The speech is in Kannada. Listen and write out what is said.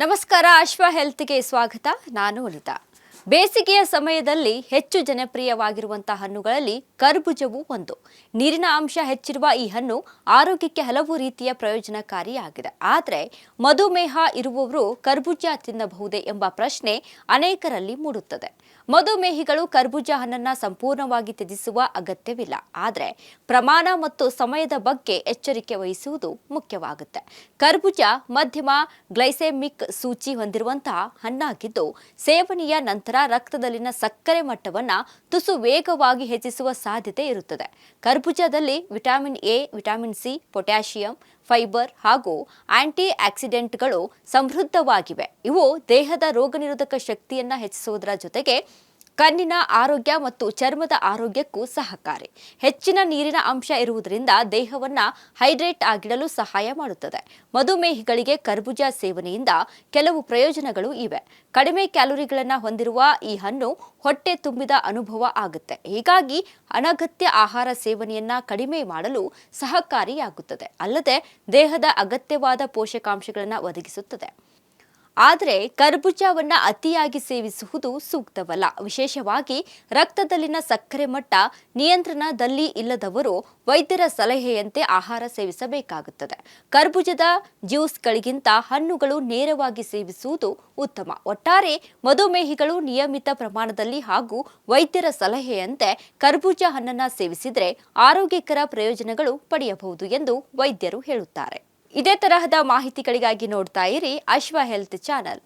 ನಮಸ್ಕಾರ ಅಶ್ವ ಹೆಲ್ತ್ಗೆ ಸ್ವಾಗತ. ನಾನು ಅನಿತಾ. ಬೇಸಿಗೆಯ ಸಮಯದಲ್ಲಿ ಹೆಚ್ಚು ಜನಪ್ರಿಯವಾಗಿರುವಂತಹ ಹಣ್ಣುಗಳಲ್ಲಿ ಕರ್ಬೂಜವೂ ಒಂದು. ನೀರಿನ ಅಂಶ ಹೆಚ್ಚಿರುವ ಈ ಹಣ್ಣು ಆರೋಗ್ಯಕ್ಕೆ ಹಲವು ರೀತಿಯ ಪ್ರಯೋಜನಕಾರಿಯಾಗಿದೆ. ಆದರೆ ಮಧುಮೇಹ ಇರುವವರು ಕರ್ಬೂಜ ತಿನ್ನಬಹುದೇ ಎಂಬ ಪ್ರಶ್ನೆ ಅನೇಕರಲ್ಲಿ ಮೂಡುತ್ತದೆ. ಮಧುಮೇಹಿಗಳು ಕರ್ಬೂಜ ಹಣ್ಣನ್ನು ಸಂಪೂರ್ಣವಾಗಿ ತ್ಯಜಿಸುವ ಅಗತ್ಯವಿಲ್ಲ. ಆದರೆ ಪ್ರಮಾಣ ಮತ್ತು ಸಮಯದ ಬಗ್ಗೆ ಎಚ್ಚರಿಕೆ ವಹಿಸುವುದು ಮುಖ್ಯವಾಗುತ್ತೆ. ಕರ್ಬೂಜ ಮಧ್ಯಮ ಗ್ಲೈಸೆಮಿಕ್ ಸೂಚಿ ಹೊಂದಿರುವಂತಹ ಹಣ್ಣಾಗಿದ್ದು, ಸೇವನೆಯ ನಂತರ ರಕ್ತದಲ್ಲಿನ ಸಕ್ಕರೆ ಮಟ್ಟವನ್ನು ತುಸು ವೇಗವಾಗಿ ಹೆಚ್ಚಿಸುವ ಸಾಧ್ಯತೆ ಇರುತ್ತದೆ. ಕರ್ಬೂಜದಲ್ಲಿ vitamin A, vitamin C, potassium, fibre ಹಾಗೂ ಆಂಟಿ ಆಕ್ಸಿಡೆಂಟ್ಗಳು ಸಮೃದ್ಧವಾಗಿವೆ. ಇವು ದೇಹದ ರೋಗನಿರೋಧಕ ಶಕ್ತಿಯನ್ನು ಹೆಚ್ಚಿಸುವುದರ ಜೊತೆಗೆ ಕಣ್ಣಿನ ಆರೋಗ್ಯ ಮತ್ತು ಚರ್ಮದ ಆರೋಗ್ಯಕ್ಕೂ ಸಹಕಾರಿ. ಹೆಚ್ಚಿನ ನೀರಿನ ಅಂಶ ಇರುವುದರಿಂದ ದೇಹವನ್ನು ಹೈಡ್ರೇಟ್ ಆಗಿಡಲು ಸಹಾಯ ಮಾಡುತ್ತದೆ. ಮಧುಮೇಹಿಗಳಿಗೆ ಕರ್ಬೂಜ ಸೇವನೆಯಿಂದ ಕೆಲವು ಪ್ರಯೋಜನಗಳು ಇವೆ. ಕಡಿಮೆ ಕ್ಯಾಲೋರಿಗಳನ್ನು ಹೊಂದಿರುವ ಈ ಹಣ್ಣು ಹೊಟ್ಟೆ ತುಂಬಿದ ಅನುಭವ ಆಗುತ್ತೆ. ಹೀಗಾಗಿ ಅನಗತ್ಯ ಆಹಾರ ಸೇವನೆಯನ್ನ ಕಡಿಮೆ ಮಾಡಲು ಸಹಕಾರಿಯಾಗುತ್ತದೆ. ಅಲ್ಲದೆ ದೇಹದ ಅಗತ್ಯವಾದ ಪೋಷಕಾಂಶಗಳನ್ನು ಒದಗಿಸುತ್ತದೆ. ಆದರೆ ಕರ್ಬೂಜವನ್ನು ಅತಿಯಾಗಿ ಸೇವಿಸುವುದು ಸೂಕ್ತವಲ್ಲ. ವಿಶೇಷವಾಗಿ ರಕ್ತದಲ್ಲಿನ ಸಕ್ಕರೆ ಮಟ್ಟ ನಿಯಂತ್ರಣದಲ್ಲಿ ಇಲ್ಲದವರು ವೈದ್ಯರ ಸಲಹೆಯಂತೆ ಆಹಾರ ಸೇವಿಸಬೇಕಾಗುತ್ತದೆ. ಕರ್ಬೂಜದ ಜ್ಯೂಸ್ಗಳಿಗಿಂತ ಹಣ್ಣುಗಳು ನೇರವಾಗಿ ಸೇವಿಸುವುದು ಉತ್ತಮ. ಒಟ್ಟಾರೆ ಮಧುಮೇಹಿಗಳು ನಿಯಮಿತ ಪ್ರಮಾಣದಲ್ಲಿ ಹಾಗೂ ವೈದ್ಯರ ಸಲಹೆಯಂತೆ ಕರ್ಬೂಜ ಹಣ್ಣನ್ನು ಸೇವಿಸಿದರೆ ಆರೋಗ್ಯಕರ ಪ್ರಯೋಜನಗಳು ಪಡೆಯಬಹುದು ಎಂದು ವೈದ್ಯರು ಹೇಳುತ್ತಾರೆ. ಇದೇ ತರಹದ ಮಾಹಿತಿಗಳಿಗಾಗಿ ನೋಡ್ತಾ ಇರಿ ಅಶ್ವ ಹೆಲ್ತ್ ಚಾನಲ್.